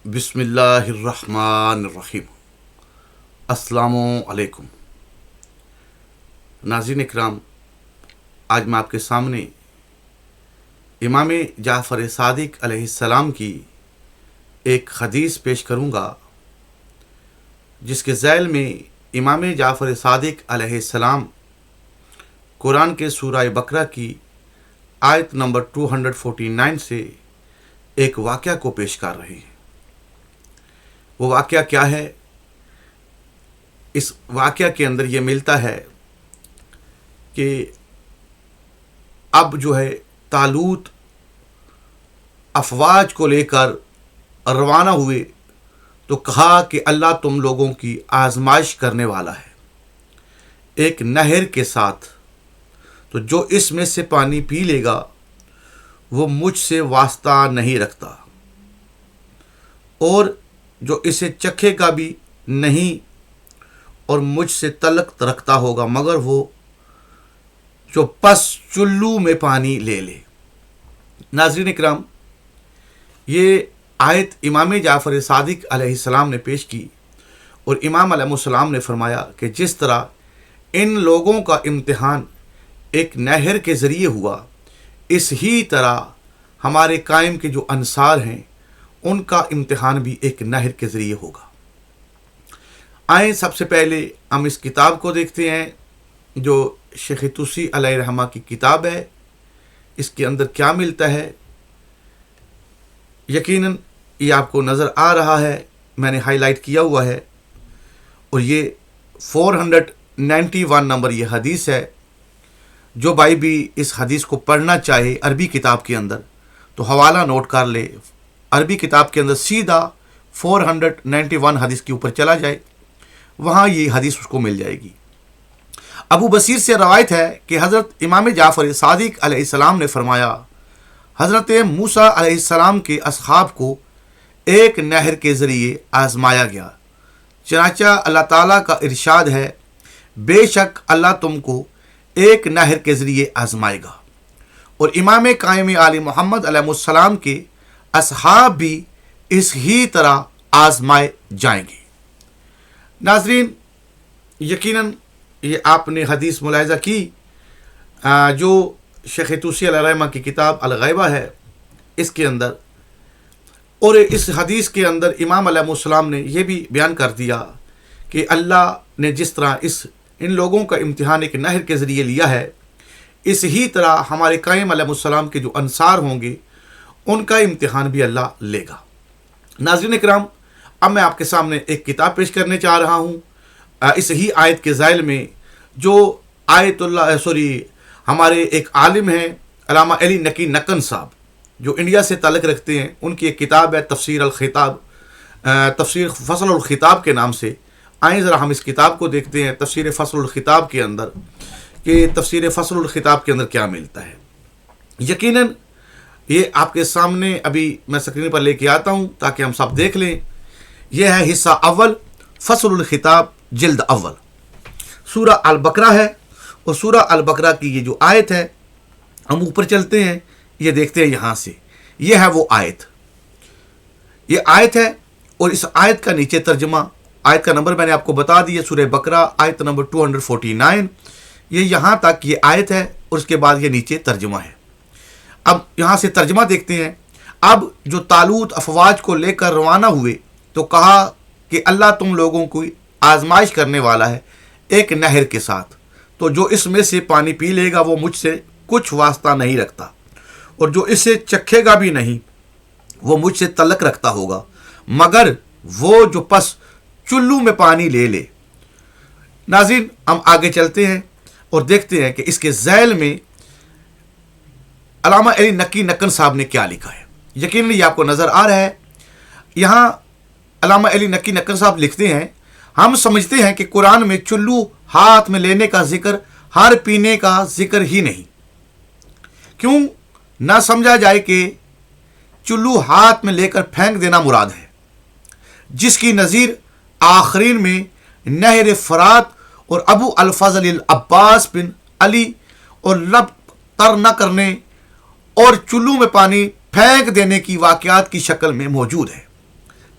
بسم اللہ الرحمن الرحیم۔ السلام علیکم ناظرین اکرام، آج میں آپ کے سامنے امام جعفر صادق علیہ السلام کی ایک حدیث پیش کروں گا، جس کے ذیل میں امام جعفر صادق علیہ السلام قرآن کے سورہ بقرہ کی آیت نمبر 249 سے ایک واقعہ کو پیش کر رہے ہیں۔ وہ واقعہ کیا ہے؟ اس واقعہ کے اندر یہ ملتا ہے کہ اب جو ہے طالوت افواج کو لے کر روانہ ہوئے تو کہا کہ اللہ تم لوگوں کی آزمائش کرنے والا ہے ایک نہر کے ساتھ، تو جو اس میں سے پانی پی لے گا وہ مجھ سے واسطہ نہیں رکھتا، اور جو اسے چکھے گا بھی نہیں اور مجھ سے تعلق رکھتا ہوگا مگر وہ جو پس چلو میں پانی لے لے۔ ناظرین اکرام، یہ آیت امام جعفر صادق علیہ السلام نے پیش کی، اور امام علیہ السلام نے فرمایا کہ جس طرح ان لوگوں کا امتحان ایک نہر کے ذریعے ہوا، اس ہی طرح ہمارے قائم کے جو انصار ہیں ان کا امتحان بھی ایک نہر کے ذریعے ہوگا۔ آئیں سب سے پہلے ہم اس کتاب کو دیکھتے ہیں جو شیخ توسی علیہ رحمہ کی کتاب ہے۔ اس کے اندر کیا ملتا ہے؟ یقیناً یہ آپ کو نظر آ رہا ہے، میں نے ہائی لائٹ کیا ہوا ہے، اور یہ 491 نمبر یہ حدیث ہے۔ جو بھائی بھی اس حدیث کو پڑھنا چاہے عربی کتاب کے اندر تو حوالہ نوٹ کر لے، عربی کتاب کے اندر سیدھا 491 حدیث کے اوپر چلا جائے، وہاں یہ حدیث اس کو مل جائے گی۔ ابو بصیر سے روایت ہے کہ حضرت امام جعفر صادق علیہ السلام نے فرمایا، حضرت موسیٰ علیہ السلام کے اصحاب کو ایک نہر کے ذریعے آزمایا گیا، چنانچہ اللہ تعالیٰ کا ارشاد ہے، بے شک اللہ تم کو ایک نہر کے ذریعے آزمائے گا، اور امام قائم آل محمد علیہ السلام کے اصحاب بھی اس ہی طرح آزمائے جائیں گے۔ ناظرین، یقیناً یہ آپ نے حدیث ملاحظہ کی جو شیخ توسی علیہ رحمہ کی کتاب الغیبہ ہے، اس کے اندر، اور اس حدیث کے اندر امام علیہ السلام نے یہ بھی بیان کر دیا کہ اللہ نے جس طرح ان لوگوں کا امتحان ایک نہر کے ذریعے لیا ہے، اس ہی طرح ہمارے قائم علیہ السلام کے جو انصار ہوں گے ان کا امتحان بھی اللہ لے گا۔ ناظرین اکرام، اب میں آپ کے سامنے ایک کتاب پیش کرنے چاہ رہا ہوں اس ہی آیت کے ذیل میں، جو ہمارے ایک عالم ہیں علامہ علی نقی نقن صاحب، جو انڈیا سے تعلق رکھتے ہیں، ان کی ایک کتاب ہے تفسیر فصل الخطاب کے نام سے۔ آئیں ذرا ہم اس کتاب کو دیکھتے ہیں، تفسیر فصل الخطاب کے اندر، کہ تفسیر فصل الخطاب کے اندر کیا ملتا ہے۔ یقیناً یہ آپ کے سامنے ابھی میں سکرین پر لے کے آتا ہوں تاکہ ہم سب دیکھ لیں۔ یہ ہے حصہ اول، فصل الخطاب، جلد اول، سورہ البقرہ ہے، اور سورہ البقرہ کی یہ جو آیت ہے، ہم اوپر چلتے ہیں، یہ دیکھتے ہیں یہاں سے، یہ ہے وہ آیت، یہ آیت ہے، اور اس آیت کا نیچے ترجمہ، آیت کا نمبر میں نے آپ کو بتا دیا، سورہ بقرہ آیت نمبر 249، یہ یہاں تک یہ آیت ہے، اور اس کے بعد یہ نیچے ترجمہ ہے۔ اب یہاں سے ترجمہ دیکھتے ہیں۔ اب جو طالوت افواج کو لے کر روانہ ہوئے تو کہا کہ اللہ تم لوگوں کو آزمائش کرنے والا ہے ایک نہر کے ساتھ، تو جو اس میں سے پانی پی لے گا وہ مجھ سے کچھ واسطہ نہیں رکھتا، اور جو اسے چکھے گا بھی نہیں وہ مجھ سے تعلق رکھتا ہوگا مگر وہ جو پس چلو میں پانی لے لے۔ ناظرین، ہم آگے چلتے ہیں اور دیکھتے ہیں کہ اس کے ذیل میں علامہ علی نقی نقن صاحب نے کیا لکھا ہے۔ یقیناً یہ آپ کو نظر آ رہا ہے، یہاں علامہ علی نقی نقن صاحب لکھتے ہیں، ہم سمجھتے ہیں کہ قرآن میں چلو ہاتھ میں لینے کا ذکر ہر پینے کا ذکر ہی نہیں، کیوں نہ سمجھا جائے کہ چلو ہاتھ میں لے کر پھینک دینا مراد ہے، جس کی نظیر آخرین میں نہر فرات اور ابو الفضل العباس بن علی اور لب تر نہ کرنے اور چلو میں پانی پھینک دینے کی واقعات کی شکل میں موجود ہے۔